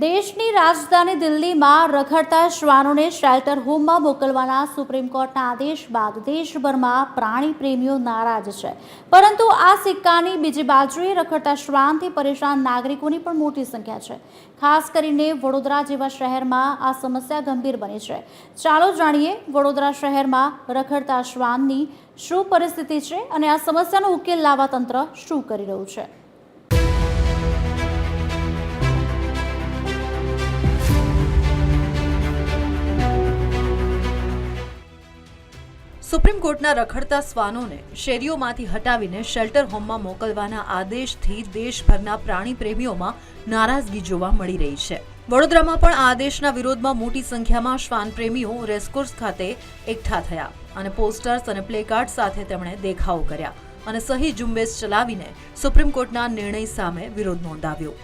દેશની રાજધાની દિલ્હીમાં રખડતા શ્વાનોને શેલ્ટર હોમમાં મોકલવાના સુપ્રીમ કોર્ટના આદેશ બાદ દેશભરમાં પ્રાણી પ્રેમીઓ નારાજ છે, પરંતુ આ સિક્કાની બીજી બાજુએ રખડતા શ્વાનથી પરેશાન નાગરિકોની પણ મોટી સંખ્યા છે। ખાસ કરીને વડોદરા જેવા શહેરમાં આ સમસ્યા ગંભીર બની છે। ચાલો જાણીએ વડોદરા શહેરમાં રખડતા શ્વાનની શું પરિસ્થિતિ છે અને આ સમસ્યાનો ઉકેલ લાવવા તંત્ર શું કરી રહ્યું છે। સુપ્રીમ કોર્ટના રખડતા શ્વાનોને શેરીઓમાંથી હટાવીને શેલ્ટર હોમમાં મોકલવાના આદેશથી દેશભરના પ્રાણી પ્રેમીઓમાં નારાજગી જોવા મળી રહી છે। વડોદરામાં પણ આ આદેશના વિરોધમાં મોટી સંખ્યામાં શ્વાન પ્રેમીઓ રેસકોર્સ ખાતે એકઠા થયા અને પોસ્ટર્સ અને પ્લેકાર્ડ સાથે તેમણે દેખાવો કર્યા અને સહી ઝુંબેશ ચલાવીને સુપ્રીમ કોર્ટના નિર્ણય સામે વિરોધ નોંધાવ્યો।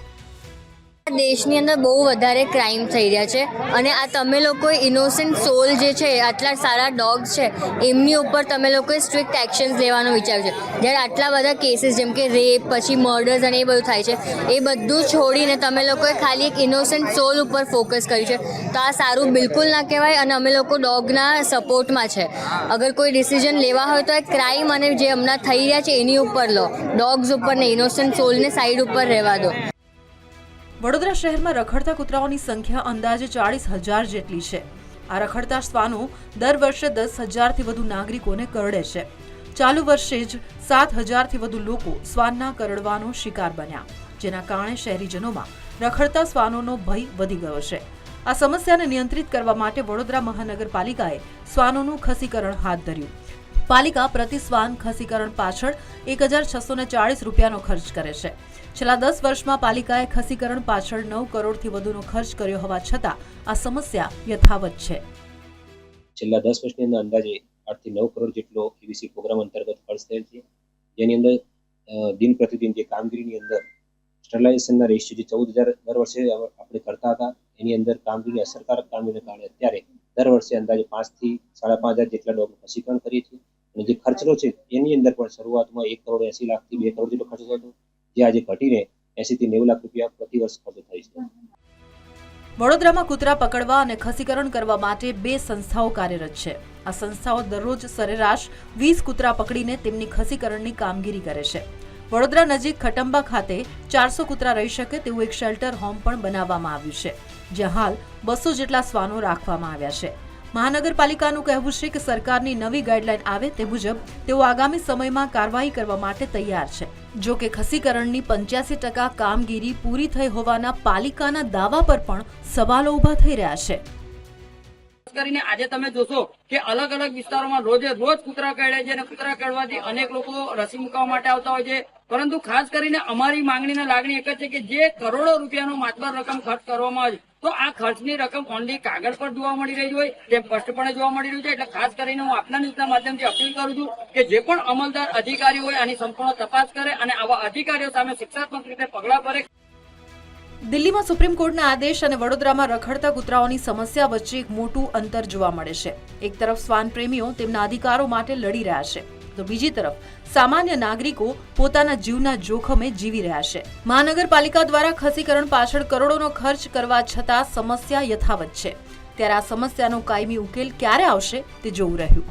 દેશની અંદર બહુ વધારે ક્રાઇમ થઈ રહ્યા છે અને આ તમે લોકોએ ઇનોસન્ટ સોલ જે છે આટલા સારા ડોગ્સ છે એમની ઉપર તમે લોકોએ સ્ટ્રિક્ટ એક્શન્સ લેવાનું વિચાર્યું છે। જ્યારે આટલા બધા કેસીસ જેમ કે રેપ પછી મર્ડર્સ અને એ બધું થાય છે, એ બધું છોડીને તમે લોકોએ ખાલી એક ઇનોસન્ટ સોલ ઉપર ફોકસ કર્યું છે, તો આ સારું બિલકુલ ના કહેવાય અને અમે લોકો ડોગના સપોર્ટમાં છે। અગર કોઈ ડિસિઝન લેવા હોય તો એ ક્રાઇમ અને જે હમણાં થઈ રહ્યા છે એની ઉપર લો, ડોગ્સ ઉપર ને ઇનોસન્ટ સોલને સાઈડ ઉપર રહેવા દો। વડોદરા શહેરમાં રખડતા કૂતરાઓની સંખ્યા અંદાજે 40,000 જેટલી છે। આ રખડતા શ્વાનો દર વર્ષે 10,000થી વધુ નાગરિકોને કરડે છે। ચાલુ વર્ષે જ 7,000થી વધુ લોકો શ્વાનના કરડવાનો શિકાર બન્યા, જેના કારણે શહેરીજનોમાં રખડતા શ્વાનોનો ભય વધી ગયો છે। આ સમસ્યાને નિયંત્રિત કરવા માટે વડોદરા મહાનગરપાલિકાએ શ્વાનોનું ખસીકરણ હાથ ધર્યું। પાલિકા પ્રતિ શ્વાન ખસીકરણ પાછળ 1,640 રૂપિયાનો ખર્ચ કરે છે। છેલ્લા 10 વર્ષમાં પાલિકાએ ખસીકરણ પાછળ 9 કરોડથી વધુનો ખર્ચ કર્યો હોવા છતાં આ સમસ્યા યથાવત છે। છેલ્લા 10 વર્ષની અંદર અંદાજે 8 થી 9 કરોડ જેટલો એબીસી પ્રોગ્રામ અંતર્ગત ખર્ચ થયેલ છે, જેની અંદર દિન પ્રતિદિન જે કામગીરીની અંદર સ્ટરલાઇઝેશનના રેશિયો જે 14,000 દર વર્ષે આપણે કરતા હતા, એની અંદર કામગીરી અસરકારક કામગીરીને કારણે અત્યારે દર વર્ષે અંદાજે 5 થી 5,500 જેટલા ડોગનું ખસીકરણ કરીએ છીએ અને જે ખર્ચનો છે એની અંદર પણ શરૂઆતમાં 1,80 લાખથી 2 કરોડ જેટલો ખર્ચ થતો, જે આજે ઘટીને 80 થી 90 લાખ રૂપિયા પ્રતિ વર્ષ ખર્ચ થાય છે। વડોદરામાં કૂતરા પકડવા અને ખસીકરણ કરવા માટે 2 સંસ્થાઓ કાર્યરત છે। આ સંસ્થાઓ દરરોજ સરેરાશ 20 કૂતરા પકડીને તેમની ખસીકરણની કામગીરી કરે છે। વડોદરા નજીક ખટંબા ખાતે 400 કૂતરા રહી શકે તેવું એક શેલ્ટર હોમ પણ બનાવવામાં આવ્યું છે, જ્યાં હાલ 200 જેટલા શ્વાનો રાખવામાં આવ્યા છે। મહાનગરપાલિકાનું કહેવું છે કે સરકારની નવી ગાઈડલાઈન આવે તે મુજબ તેઓ આગામી સમયમાં કાર્યવાહી કરવા માટે તૈયાર છે। જો કે ખસીકરણની 85% કામગીરી પૂરી થઈ હોવાના પાલિકાના દાવા પર પણ સવાલો ઉભા થઈ રહ્યા છે। કરીને આજે તમે જોશો કે અલગ અલગ વિસ્તારોમાં રોજ કૂતરા કરડે છે અને કૂતરા કરડવાથી અનેક લોકો રસી મૂકવા માટે આવતા હોય છે, પરંતુ ખાસ કરીને અમારી માંગણીને લાગણી એક જ છે કે જે કરોડો રૂપિયાનો માતબર રકમ ખર્ચ કરવામાં આવે તો આ ખર્ચની રકમ ઓનલી કાગળ પર જોવા મળી રહી હોય તે સ્પષ્ટપણે જોવા મળી રહ્યું છે। એટલે ખાસ કરીને હું આપના ન્યૂઝના માધ્યમથી અપીલ કરું છું કે જે પણ અમલદાર અધિકારીઓ હોય આની સંપૂર્ણ તપાસ કરે અને આવા અધિકારીઓ સામે શિક્ષાત્મક રીતે પગલાં ભરે। દિલ્હીમાં સુપ્રીમ કોર્ટના આદેશ અને વડોદરામાં રખડતા કૂતરાઓની સમસ્યા વચ્ચે એક મોટું અંતર જોવા મળે છે। એક તરફ શ્વાન પ્રેમીઓ તેમના અધિકારો માટે લડી રહ્યા છે, તો બીજી તરફ સામાન્ય નાગરિકો પોતાના જીવના જોખમે જીવી રહ્યા છે। મહાનગરપાલિકા દ્વારા ખસીકરણ પાછળ કરોડોનો ખર્ચ કરવા છતાં સમસ્યા યથાવત છે, ત્યારે આ સમસ્યાનો કાયમી ઉકેલ ક્યારે આવશે તે જોવું રહ્યું।